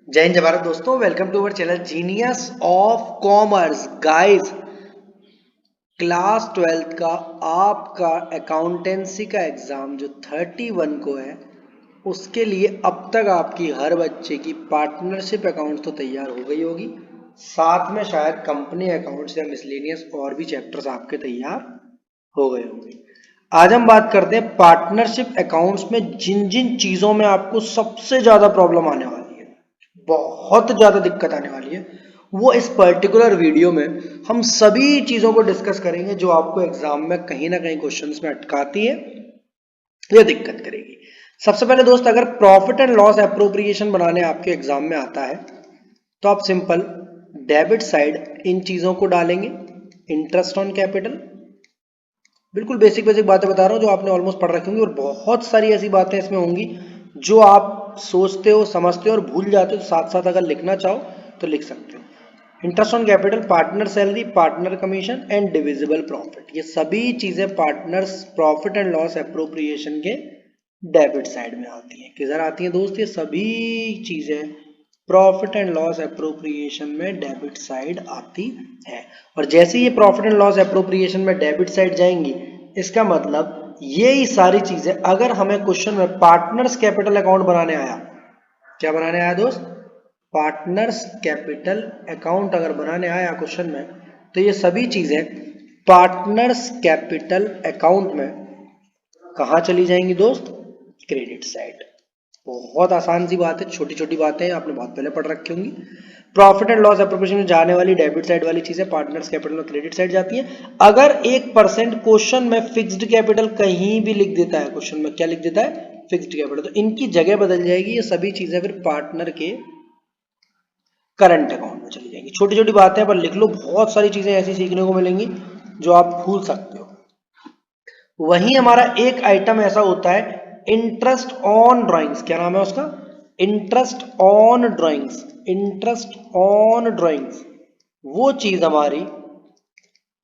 जय हिंद जय भारत दोस्तों, welcome to our channel genius of commerce. Guys, class 12th का आपका अकाउंटेंसी का एग्जाम जो 31 को है, उसके लिए अब तक आपकी हर बच्चे की पार्टनरशिप अकाउंट तो तैयार हो गई होगी। साथ में शायद कंपनी अकाउंट्स या मिसलेनियस और भी चैप्टर्स आपके तैयार हो गए होंगे। आज हम बात करते हैं पार्टनरशिप अकाउंट्स में जिन जिन चीजों में आपको सबसे ज्यादा प्रॉब्लम आने वाली है, बहुत ज्यादा दिक्कत आने वाली है, वो इस पर्टिकुलर वीडियो में हम सभी चीजों को डिस्कस करेंगे जो आपको एग्जाम में कहीं ना कहीं क्वेश्चंस में अटकाती है या दिक्कत करेगी। सबसे पहले दोस्त, अगर प्रॉफिट एंड लॉस अप्रोप्रिएशन बनाने आपके एग्जाम में आता है तो आप सिंपल डेबिट साइड इन चीजों को डालेंगे। इंटरेस्ट ऑन कैपिटल, बिल्कुल बेसिक बेसिक बातें बता रहा हूं जो आपने ऑलमोस्ट पढ़ रखी होंगी, और बहुत सारी ऐसी बातें इसमें होंगी जो आप सोचते हो, समझते हो और भूल जाते हो, तो साथ साथ अगर लिखना चाहो तो लिख सकते हो। Interest on capital, partner salary, partner commission and divisible profit, ये सभी चीजें partners profit and loss appropriation के डेबिट साइड में आती हैं। किधर आती हैं दोस्त? ये सभी चीजें प्रॉफिट एंड लॉस अप्रोप्रिएशन में डेबिट साइड आती है। और जैसे ये प्रॉफिट एंड लॉस अप्रोप्रिएशन में डेबिट साइड जाएंगी, इसका मतलब ये ही सारी चीजें अगर हमें क्वेश्चन में पार्टनर्स कैपिटल अकाउंट बनाने आया, क्या बनाने आया दोस्त? पार्टनर्स कैपिटल अकाउंट अगर बनाने आया क्वेश्चन में, तो ये सभी चीजें पार्टनर्स कैपिटल अकाउंट में कहां चली जाएंगी दोस्त? Credit side. बहुत आसान सी बात है, छोटी छोटी बातें आपने बहुत पहले पढ़ रखी होंगी। प्रॉफिट एंड लॉस अप्रोप्रिएशन में जाने वाली डेबिट साइड वाली चीजें पार्टनर्स कैपिटल और क्रेडिट साइड जाती है। अगर 1% क्वेश्चन में फिक्स्ड कैपिटल कहीं भी लिख देता है, क्वेश्चन में क्या लिख देता है? फिक्स्ड कैपिटल, तो इनकी जगह बदल जाएगी। ये सभी चीजें फिर पार्टनर के करंट अकाउंट में चली जाएंगी। छोटी छोटी बातें पर लिख लो, बहुत सारी चीजें ऐसी सीखने को मिलेंगी जो आप भूल सकते हो। वहीं हमारा एक आइटम ऐसा होता है इंटरेस्ट ऑन ड्राइंग्स, क्या नाम है उसका? Interest on drawings. Interest on drawings वो चीज हमारी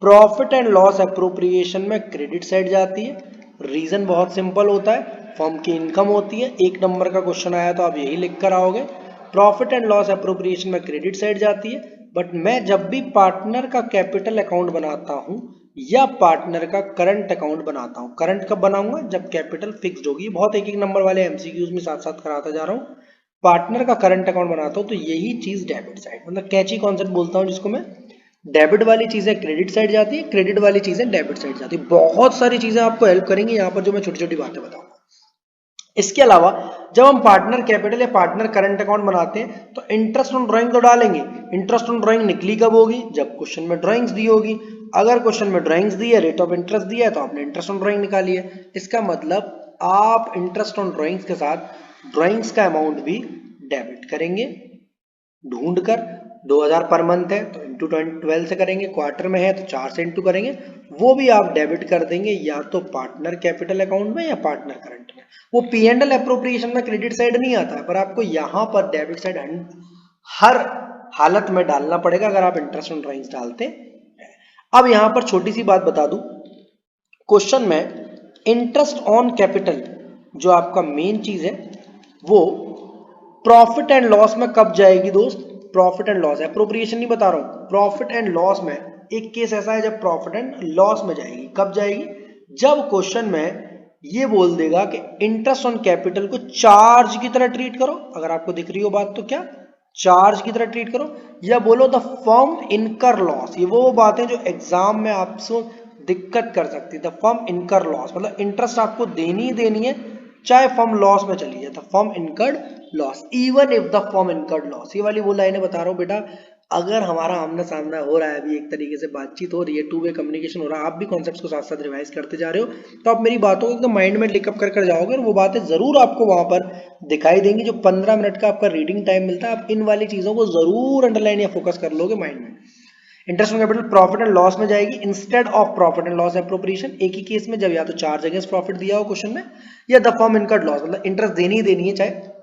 प्रॉफिट एंड लॉस अप्रोप्रिएशन में क्रेडिट साइड जाती है। रीजन बहुत सिंपल होता है, फर्म की इनकम होती है। एक नंबर का क्वेश्चन आया तो आप यही लिख कर आओगे, प्रॉफिट एंड लॉस अप्रोप्रिएशन में क्रेडिट साइड जाती है। बट मैं जब भी पार्टनर का कैपिटल अकाउंट बनाता हूं या पार्टनर का करंट अकाउंट बनाता हूं, करंट कब बनाऊंगा? जब कैपिटल फिक्स्ड होगी। बहुत एक एक नंबर वाले एमसीक्यूज में साथ साथ कराता जा रहा हूं। पार्टनर का करंट अकाउंट बनाता हूं तो यही चीज डेबिट साइड, मतलब कैची कॉन्सेप्ट बोलता हूं जिसको मैं, डेबिट वाली चीजें क्रेडिट साइड जाती है, क्रेडिट वाली चीजें डेबिट साइड जाती है। बहुत सारी चीजें आपको हेल्प करेंगी यहाँ पर जो मैं छोटी छोटी बातें बताऊंगा। इसके अलावा जब हम पार्टनर कैपिटल या पार्टनर करंट अकाउंट बनाते हैं तो इंटरेस्ट ऑन ड्राइंग तो डालेंगे। इंटरेस्ट ऑन ड्राइंग निकली कब होगी? जब क्वेश्चन में ड्राइंग्स दी होगी। अगर क्वेश्चन में ड्राइंग्स दी है, रेट ऑफ इंटरेस्ट दिया है, तो आपने इंटरेस्ट ऑन ड्राइंग निकाली है। इसका मतलब आप इंटरेस्ट ऑन ड्राइंग्स के साथ ड्राइंग्स का अमाउंट भी डेबिट करेंगे ढूंढ कर। 2000 पर मंथ है तो इंटू 12 से करेंगे, क्वार्टर में है तो 4 से इंटू करेंगे, वो भी आप डेबिट कर देंगे या तो पार्टनर कैपिटल अकाउंट में या पार्टनर करंट में। वो पी एंड एल अप्रोप्रिएशन में क्रेडिट साइड नहीं आता है, पर आपको यहां पर डेबिट साइड हर हालत में डालना पड़ेगा अगर आप इंटरेस्ट ऑन ड्राइंग्स डालते हैं। अब यहां पर छोटी सी बात बता दूं, क्वेश्चन में इंटरेस्ट ऑन कैपिटल जो आपका मेन चीज है वो प्रॉफिट एंड लॉस में कब जाएगी दोस्त? प्रॉफिट एंड लॉस, अप्रोप्रिएशन नहीं बता रहा हूं, प्रॉफिट एंड लॉस में एक केस ऐसा है जब प्रॉफिट एंड लॉस में जाएगी। कब जाएगी? जब क्वेश्चन में ये बोल देगा कि इंटरेस्ट ऑन कैपिटल को चार्ज की तरह ट्रीट करो। अगर आपको दिख रही हो बात तो क्या? चार्ज की तरह ट्रीट करो, या बोलो द फर्म इनकर लॉस। ये वो बातें जो एग्जाम में आपको दिक्कत कर सकती है। द फर्म इनकर लॉस मतलब इंटरेस्ट आपको देनी ही देनी है चाहे फर्म लॉस में चली जाए। The firm incurred loss even if the firm incurred loss, ये वाली वो लाइनें बता रहा हूं बेटा। अगर हमारा आमना सामना हो रहा है, अभी एक तरीके से बातचीत हो रही है, टू वे कम्युनिकेशन हो रहा है, आप भी कॉन्सेप्ट्स को साथ साथ रिवाइज करते जा रहे हो, तो आप मेरी बातों को एकदम माइंड में लिकअप कर कर जाओगे और वो बातें जरूर आपको वहां पर दिखाई देंगी। जो 15 मिनट का आपका रीडिंग टाइम मिलता है, आप इन वाली चीजों को जरूर अंडरलाइन या फोकस कर लोगे माइंड में। Interest on capital profit and loss में जाएगी instead of profit and loss appropriation. एक ही केस में जब या तो चार्ज अगेंस्ट प्रॉफिट दिया हो क्वेश्चन में, या द फर्म इनकर्ड लॉस, मतलब इंटरेस्ट देनी ही देनी है चाहे।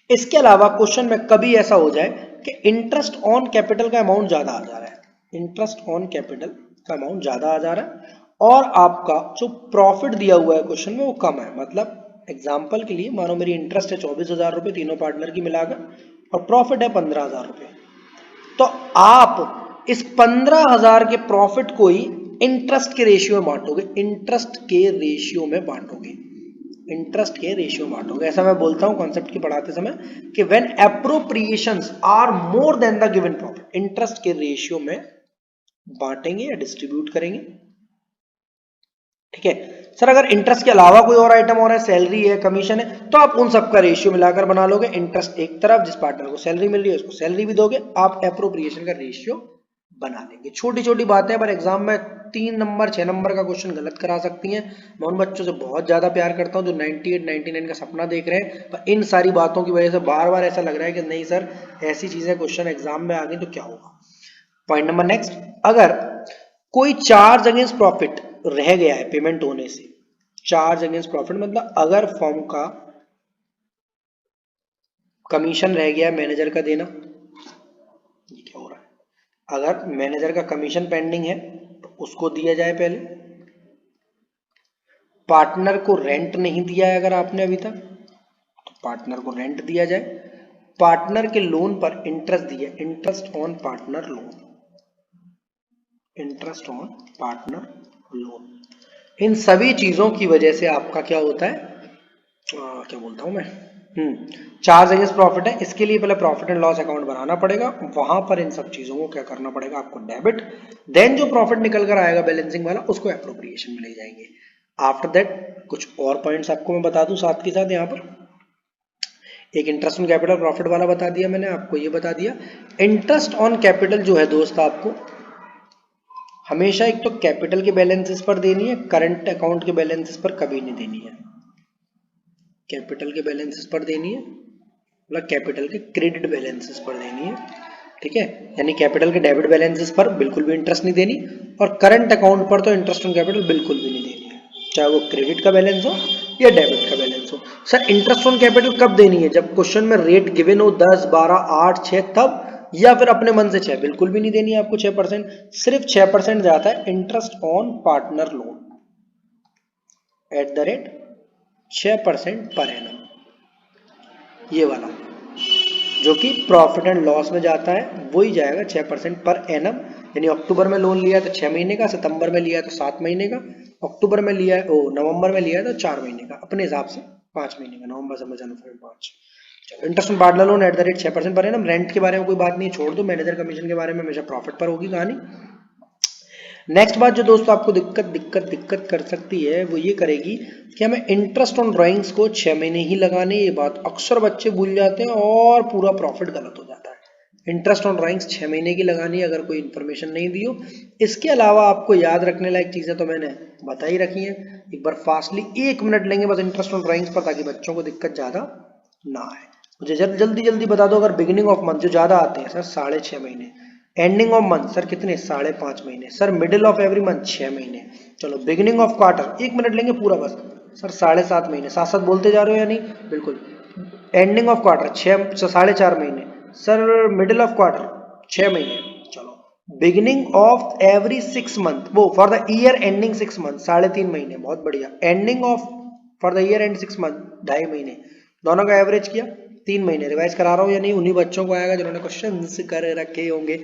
इसके अलावा क्वेश्चन में कभी ऐसा हो जाए कि इंटरेस्ट ऑन कैपिटल का अमाउंट ज्यादा आ जा रहा है, इंटरेस्ट ऑन कैपिटल का अमाउंट ज्यादा आ जा रहा है और आपका जो प्रॉफिट दिया हुआ है क्वेश्चन में वो कम है। मतलब एग्जाम्पल के लिए मानो मेरी इंटरेस्ट है 24,000 रुपए तीनों पार्टनर की मिलाकर, और प्रॉफिट है 15,000 रुपये। तो आप इस 15,000 के प्रॉफिट को ही इंटरेस्ट के रेशियो में बांटोगे, इंटरेस्ट के रेशियो में बांटोगे, इंटरेस्ट के रेशियो में बांटोगे। ऐसा मैं बोलता हूं कॉन्सेप्ट की पढ़ाते समय कि when appropriations are more than the given profit, interest के रेशियो में बांटेंगे या डिस्ट्रीब्यूट करेंगे। ठीक है सर, अगर इंटरेस्ट के अलावा कोई और आइटम और है, सैलरी है, कमीशन है, तो आप उन सबका रेशियो मिलाकर बना लोगे। इंटरेस्ट एक तरफ, जिस पार्टनर को सैलरी मिल रही है उसको सैलरी भी दोगे, आप एप्रोप्रिएशन का रेशियो बना लेंगे। छोटी छोटी बातें पर एग्जाम में 3 नंबर 6 नंबर का क्वेश्चन गलत करा सकती हैं। मैं उन बच्चों से बहुत ज्यादा प्यार करता हूं जो 98 99 का सपना देख रहे हैं, पर इन सारी बातों की वजह से बार बार ऐसा लग रहा है कि नहीं सर ऐसी चीजें क्वेश्चन एग्जाम में आ गई तो क्या होगा। पॉइंट नंबर नेक्स्ट, अगर कोई चार्ज अगेंस्ट प्रॉफिट रह गया है पेमेंट होने से, चार्ज अगेंस्ट प्रॉफिट मतलब अगर फर्म का कमीशन रह गया मैनेजर का देना, ये क्या हो रहा है, अगर मैनेजर का कमीशन पेंडिंग है तो उसको दिया जाए पहले। पार्टनर को रेंट नहीं दिया है अगर आपने अभी तक, तो पार्टनर को रेंट दिया जाए। पार्टनर के लोन पर इंटरेस्ट दिया, interest on partner loan, interest on partner loan. इन सभी चीजों की वजह से आपका क्या होता है, क्या बोलता हूं मैं, चार्ज अगेंस्ट प्रॉफिट है, इसके लिए पहले प्रॉफिट एंड लॉस अकाउंट बनाना पड़ेगा, वहां पर इन सब चीजों को क्या करना पड़ेगा आपको, डेबिट। देन जो प्रॉफिट निकल कर आएगा बैलेंसिंग वाला उसको एप्रोप्रिएशन में ले जाएंगे। आफ्टर दैट कुछ और पॉइंट्स आपको मैं बता दूं साथ के साथ, यहाँ पर एक इंटरेस्ट ऑन कैपिटल प्रॉफिट वाला बता दिया मैंने आपको, ये बता दिया। इंटरेस्ट ऑन कैपिटल जो है दोस्त आपको हमेशा एक तो कैपिटल के बैलेंसेस पर देनी है, करंट अकाउंट के बैलेंसेस पर कभी नहीं देनी है। कैपिटल के बैलेंसेस पर देनी है मतलब कैपिटल के क्रेडिट बैलेंसेस पर देनी है। ठीक है, यानी कैपिटल के डेबिट बैलेंसेस पर बिल्कुल भी इंटरेस्ट नहीं देनी, और करंट अकाउंट पर तो इंटरेस्ट ऑन कैपिटल बिल्कुल भी नहीं देनी है, चाहे वो क्रेडिट का बैलेंस हो या डेबिट का बैलेंस हो। सर इंटरेस्ट ऑन कैपिटल कब देनी है, जब क्वेश्चन में रेट गिवन हो 10 12 8 6 तब, या फिर अपने मन से 6, बिल्कुल भी नहीं देनी है आपको 6%, सिर्फ 6% जाता है interest on partner loan at the rate 6% per annum, ये वाला जो कि प्रॉफिट एंड लॉस में जाता है वही जाएगा 6% पर एनम। यानी अक्टूबर में लोन लिया तो 6 महीने का, सितंबर में लिया तो 7 महीने का, अक्टूबर में लिया है नवंबर में लिया है तो 4 महीने का, अपने हिसाब से 5 महीने का, नवंबर दिसंबर जनवरी 5। Interest on partner loan at the rate 6% per annum. Rent के बारे में कोई बात नहीं, छोड़ दो, मैनेजर कमीशन के बारे में हमेशा प्रॉफिट पर होगी कहानी। नेक्स्ट बात जो दोस्तों आपको दिक्कत कर सकती है वो ये करेगी कि हमें इंटरेस्ट ऑन ड्राइंग्स को 6 महीने ही लगाने, ये बात अक्सर बच्चे भूल जाते हैं और पूरा प्रॉफिट गलत हो जाता है। इंटरेस्ट ऑन ड्राइंग्स 6 महीने की लगानी है अगर कोई इन्फॉर्मेशन नहीं दी हो। इसके अलावा आपको याद रखने लायक चीजें तो मैंने बता ही रखी है, एक बार फास्टली 1 मिनट लेंगे बस इंटरेस्ट ऑन ड्राइंग्स पर, ताकि बच्चों को दिक्कत ज्यादा ना आए। मुझे जल्दी बता दो, अगर बिगिनिंग ऑफ मंथ जो ज्यादा आते हैं सर 6.5 महीने, एंडिंग ऑफ मंथ सर कितने 5.5 महीने, sir middle of every month 6 महीने, चलो बिगिनिंग ऑफ क्वार्टर 1 मिनट लेंगे पूरा बस सर 7.5 महीने, साथ साथ बोलते जा रहे हो या नहीं, बिल्कुल। एंडिंग ऑफ क्वार्टर 4.5 महीने, सर मिडिल ऑफ क्वार्टर 6 महीने, चलो बिगिनिंग ऑफ एवरी 6 मंथ, वो for the year ending 6 month 3.5 महीने, बहुत बढ़िया। Ending of for the year and 6 month 2.5 महीने, दोनों का एवरेज किया 3 महीने। रिवाइज करा रहा हूं या नहीं, उन्हीं बच्चों को आएगा जिन्होंने क्वेश्चंस कर रखे होंगे।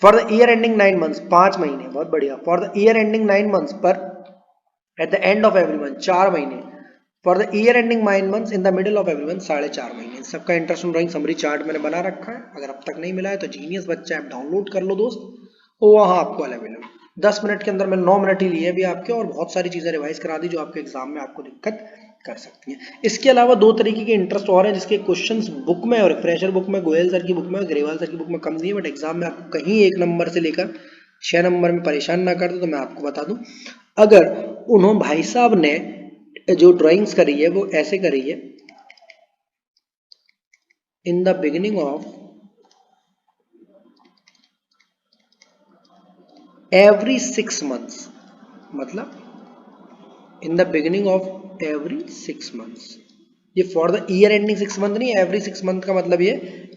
For the year ending 9 months 5 महीने, बहुत बढ़िया। For the year ending 9 months पर at the end of every month 4 महीने। For the year ending 9 months in the middle of every month 4.5 महीने। सबका interest on drawing summary chart मैंने बना रखा है, अगर अब तक नहीं मिला है तो जीनियस बच्चा ऐप डाउनलोड कर लो दोस्त, वो वहां आपको अवेलेबल 10 मिनट के अंदर मैंने 9 मिनट ही लिए अभी आपके, और बहुत सारी चीजें रिवाइज करा दी जो आपके एग्जाम में आपको दिक्कत कर सकती हैं। इसके अलावा 2 तरीके के इंटरेस्ट और हैं जिसके क्वेश्चंस बुक में और फ्रेशर बुक में, गोयल सर की बुक में, ग्रेवाल सर की बुक में कम दिए, बट एग्जाम में आपको कहीं 1 नंबर से लेकर 6 नंबर में परेशान ना कर दो। तो मैं आपको बता दूं, अगर उन्होंने भाई साहब ने जो ड्राइंग्स करी है वो ऐसे करी है, in the beginning of every 6 months, मतलब in the beginning of every 6 months, ये for the year ending 6 month नहीं, एवरी 6 मंथ का मतलब ये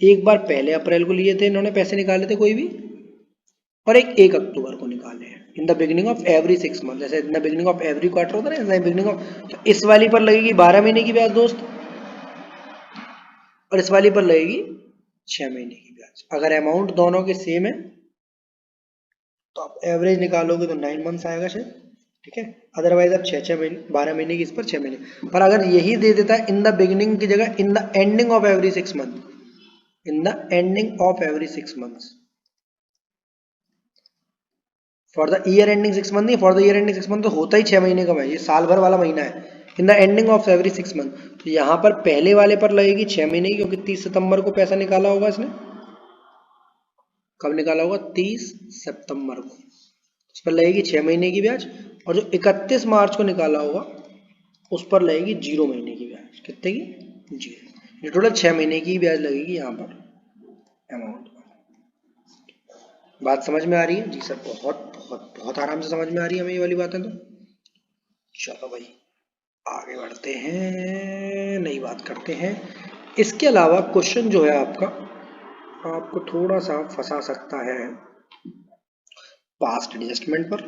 एक बार पहले अप्रैल को लिए थे इन्होंने पैसे निकाले थे कोई भी, और एक 1 अक्टूबर को निकाले हैं। In the beginning of every 6 month, जैसे in the beginning of every quarter होता है ना, बिगिनिंग ऑफ, तो इस वाली पर लगेगी 12 महीने की ब्याज दोस्त, और इस वाली पर लगेगी 6 महीने की ब्याज। अगर अमाउंट दोनों के सेम है तो आप एवरेज निकालोगे तो 9 मंथ्स आएगा शायद, ठीक है। अदरवाइज आप 6 महीने 12 महीने की इस पर 6 महीने पर अगर यही दे देता है इन द बिगिनिंग की जगह in the ending of every 6 month, in the ending of every 6 months, for the year ending 6 month नहीं, for the year ending 6 month तो होता ही 6 महीने का, ये साल भर वाला महीना है। In the ending of every 6 month, तो यहाँ पर पहले वाले पर लगेगी 6 महीने की, क्योंकि 30 सितंबर को पैसा निकाला होगा इसने। कब निकाला होगा? 30 सितंबर को। इस पर लगेगी 6 महीने की ब्याज, और जो 31 मार्च को निकाला होगा उस पर लगेगी 0 महीने की ब्याज। कितने की? 0। ये टोटल 6 महीने की ब्याज लगेगी यहाँ पर अमाउंट। बात समझ में आ रही है? जी सर, बहुत बहुत बहुत आराम से समझ में आ रही है हमें ये वाली बातें तो। चलो भाई आगे बढ़ते हैं, नई बात करते हैं। इसके अलावा क्वेश्चन जो है आपका, आपको थोड़ा सा फंसा सकता है पास्ट एडजस्टमेंट पर।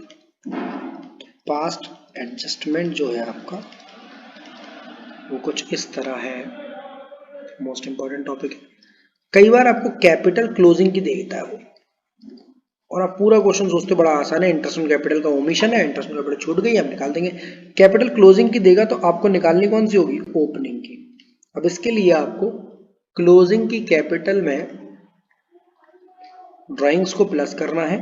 पास्ट एडजस्टमेंट जो है आपका वो कुछ इस तरह है, मोस्ट इंपॉर्टेंट टॉपिक है। कई बार आपको कैपिटल क्लोजिंग की देता है वो, और आप पूरा क्वेश्चन सोचते बड़ा आसान है, इंटरेस्ट ऑन कैपिटल का ओमिशन है, इंटरेस्ट ऑन कैपिटल छूट गई, हम निकाल देंगे। कैपिटल क्लोजिंग की देगा तो आपको निकालनी कौन सी होगी? ओपनिंग की। अब इसके लिए आपको क्लोजिंग की कैपिटल में ड्राइंग्स को प्लस करना है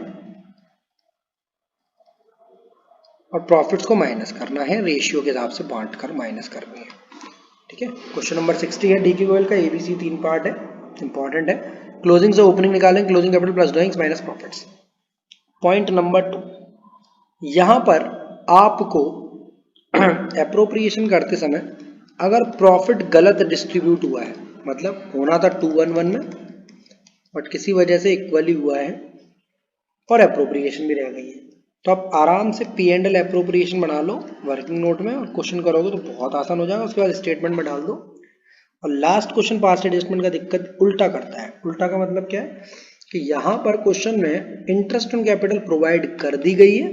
और प्रॉफिट्स को माइनस करना है, रेशियो के हिसाब से बांट कर माइनस करनी है, ठीक है। क्वेश्चन नंबर 60 है, डीके गोयल का, एबीसी 3 पार्ट है, इंपॉर्टेंट है। क्लोजिंग से ओपनिंग निकालें, closing capital plus drawings minus profits. Point number 2, यहां पर आपको एप्रोप्रिएशन करते समय अगर प्रॉफिट गलत डिस्ट्रीब्यूट हुआ है, मतलब होना था 211 में बट किसी वजह से इक्वली हुआ है और एप्रोप्रिएशन भी रह गई है, तो आप आराम से पी एंड एल एप्रोप्रिएशन बना लो वर्किंग नोट में, और क्वेश्चन करोगे तो बहुत आसान हो जाएगा। उसके बाद स्टेटमेंट में डाल दो। और लास्ट क्वेश्चन पास्ट एडजस्टमेंट का दिक्कत उल्टा करता है। उल्टा का मतलब क्या है कि यहां पर क्वेश्चन में इंटरेस्ट ऑन कैपिटल प्रोवाइड कर दी गई है,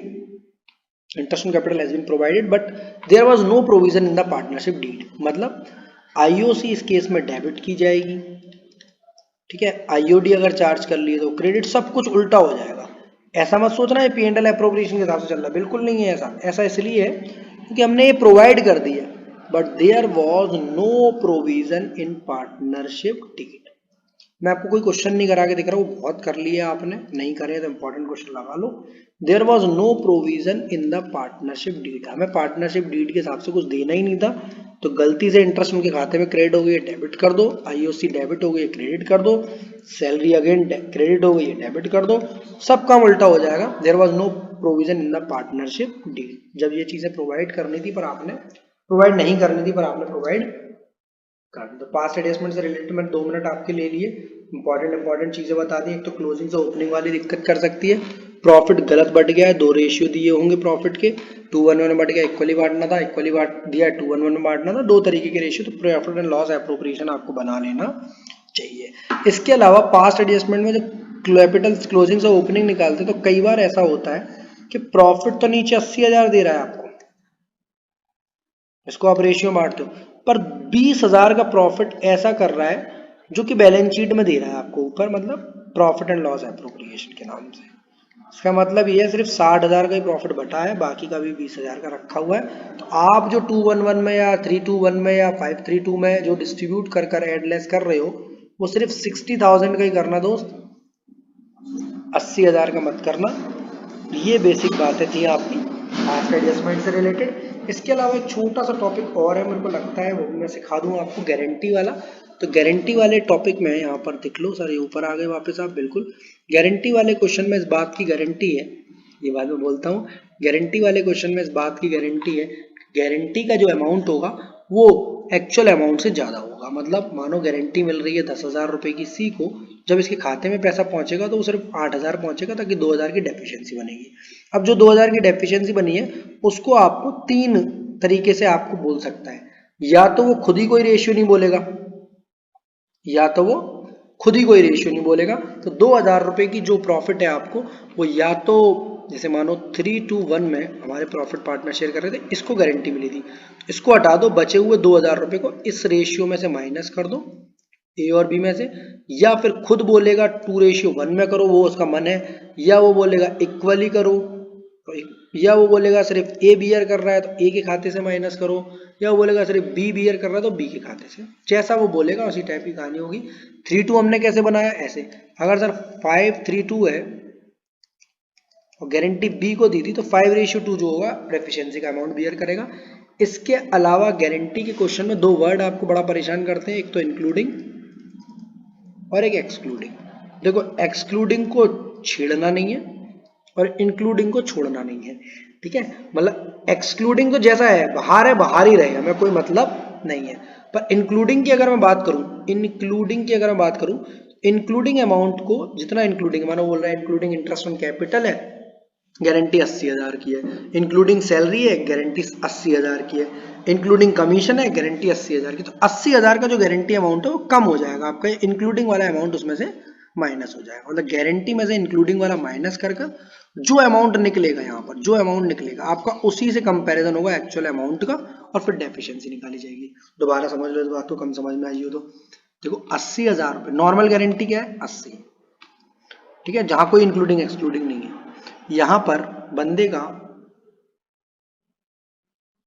interest on capital has been provided, but there was no provision in the partnership deed, मतलब आईओसी इस केस में डेबिट की जाएगी, ठीक है। आईओडी अगर चार्ज कर लिए तो क्रेडिट, सब कुछ उल्टा हो जाएगा। ऐसा मत सोचना ये पी एंड एल एप्रोप्रिएशन के हिसाब से चल रहा है, बिल्कुल नहीं है ऐसा। ऐसा इसलिए है क्योंकि हमने ये प्रोवाइड कर दिया, but there was no provision in partnership deed. मैं आपको कोई क्वेश्चन नहीं करा के दिख रहा हूँ, बहुत कर लिया आपने, नहीं करे तो इंपॉर्टेंट क्वेश्चन लगा लो। There was no provision in the partnership deed, हमें पार्टनरशिप डीड के हिसाब से कुछ देना ही नहीं था, तो गलती से इंटरेस्ट उनके खाते में क्रेडिट हो गई है, डेबिट कर दो। आईओसी डेबिट हो गई है, क्रेडिट कर दो। सैलरी अगेन क्रेडिट हो गई है, डेबिट कर दो। सब काम उल्टा हो जाएगा। There was no provision in the partnership deed, जब ये चीजें प्रोवाइड करनी थी पर आपने प्रोवाइड नहीं करनी थी पर आपने प्रोवाइड कर दो। पास्ट एडजस्टमेंट से रिलेटेड मैंने 2 मिनट आपके ले लिए, इंपॉर्टेंट चीजें बता दी। एक तो क्लोजिंग से ओपनिंग वाली दिक्कत कर सकती है, प्रॉफिट गलत बढ़ गया है, 2 रेशियो दिए होंगे प्रॉफिट के, 211 में बढ़ गया, इक्वली बांटना था, इक्वली बांट दिया, 211 में बांटना था, 2 तरीके के रेशियो, तो प्रॉफिट एंड लॉस एप्रोप्रिएशन आपको बना लेना चाहिए। इसके अलावा पास्ट एडजस्टमेंट में जब कैपिटल क्लोजिंग से ओपनिंग निकालते तो कई बार ऐसा होता है कि प्रॉफिट तो नीचे 80,000 दे रहा है आपको, इसको आप रेशियो बांटते हो, पर 20,000 का प्रॉफिट ऐसा कर रहा है जो कि बैलेंस शीट में दे रहा है आपको ऊपर, मतलब प्रॉफिट एंड लॉस एप्रोप्रिएशन के नाम से। इसका मतलब ये है सिर्फ 60,000 का ही प्रॉफिट बटा है, बाकी का भी 20,000 का रखा हुआ है। तो आप जो 211 में या 321 में या 532 में जो डिस्ट्रीब्यूट कर कर एडलेस कर रहे हो, वो सिर्फ 60,000 का ही करना दोस्त, 80,000 का मत करना। ये बेसिक बातें थी आपकी पास्ट एडजस्टमेंट से रिलेटेड। इसके अलावा एक छोटा सा टॉपिक और है, मेरे को लगता है वो मैं सिखा दूँ आपको, गारंटी वाला। तो गारंटी वाले टॉपिक में यहाँ पर दिख लो सर, ये ऊपर आ गए वापस आप, बिल्कुल गारंटी वाले क्वेश्चन में इस बात की गारंटी है, ये बात मैं बोलता हूँ, गारंटी वाले क्वेश्चन में इस बात की गारंटी है, गारंटी का जो अमाउंट होगा वो एक्चुअल अमाउंट से ज़्यादा होगा। मतलब मानो गारंटी मिल रही है 10,000 रुपये की सी को, जब इसके खाते में पैसा पहुंचेगा तो वो सिर्फ 8,000 पहुंचेगा, ताकि 2,000 की डेफिशिएंसी बनेगी। अब जो 2,000 की डेफिशिएंसी बनी है उसको आपको 3 तरीके से आपको बोल सकता है, या तो वो खुद ही कोई रेशियो नहीं बोलेगा, या तो वो खुद ही कोई रेशियो नहीं बोलेगा। तो 2,000 रुपये की जो प्रॉफिट है आपको, वो या तो जैसे मानो 321 में हमारे प्रॉफिट पार्टनर शेयर कर रहे थे, इसको गारंटी मिली थी, इसको हटा दो, बचे हुए 2,000 रुपये को इस रेशियो में से माइनस कर दो, ए और बी में से, या फिर खुद बोलेगा 2:1 में करो, वो उसका मन है, या वो बोलेगा इक्वली करो, या वो बोलेगा सिर्फ ए बियर कर रहा है तो ए के खाते से माइनस करो, या वो बोलेगा सिर्फ बी बियर कर रहा है तो बी के खाते से। जैसा वो बोलेगा उसी टाइप की कहानी होगी। 3:2 हमने कैसे बनाया, ऐसे अगर सर 5:3:2 है और गारंटी बी को दी थी तो 5:2 जो होगा डेफिशिएंसी का अमाउंट बियर करेगा। इसके अलावा गारंटी के क्वेश्चन में दो वर्ड आपको बड़ा परेशान करते हैं, एक तो इंक्लूडिंग और एक एक्सक्लूडिंग। देखो एक्सक्लूडिंग को छेड़ना नहीं है और इंक्लूडिंग को छोड़ना नहीं है, ठीक है। मतलब एक्सक्लूडिंग तो जैसा है बाहर ही रहेगा, हमें कोई मतलब नहीं है। पर इंक्लूडिंग की अगर मैं बात करूं, इंक्लूडिंग अमाउंट को जितना इंक्लूडिंग, मानो बोल रहा है इंक्लूडिंग इंटरेस्ट ऑन कैपिटल है, गारंटी 80,000 की है, इंक्लूडिंग सैलरी है गारंटी 80,000 की है, इंक्लूडिंग कमीशन है गारंटी 80,000 की, तो 80,000 का जो गारंटी अमाउंट है वो कम हो जाएगा आपका, इंक्लूडिंग वाला अमाउंट उसमें से माइनस हो जाएगा। मतलब गारंटी में से इंक्लूडिंग वाला माइनस कर जो अमाउंट निकलेगा, यहाँ पर जो अमाउंट निकलेगा आपका उसी से कंपैरिजन होगा एक्चुअल अमाउंट का, और फिर डेफिशिएंसी निकाली जाएगी। दोबारा समझ लो इस बात को, कम समझ में आई हो तो देखो 80,000 रुपये नॉर्मल गारंटी क्या है 80, ठीक है, जहां कोई इंक्लूडिंग एक्सक्लूडिंग नहीं है। यहां पर बंदे का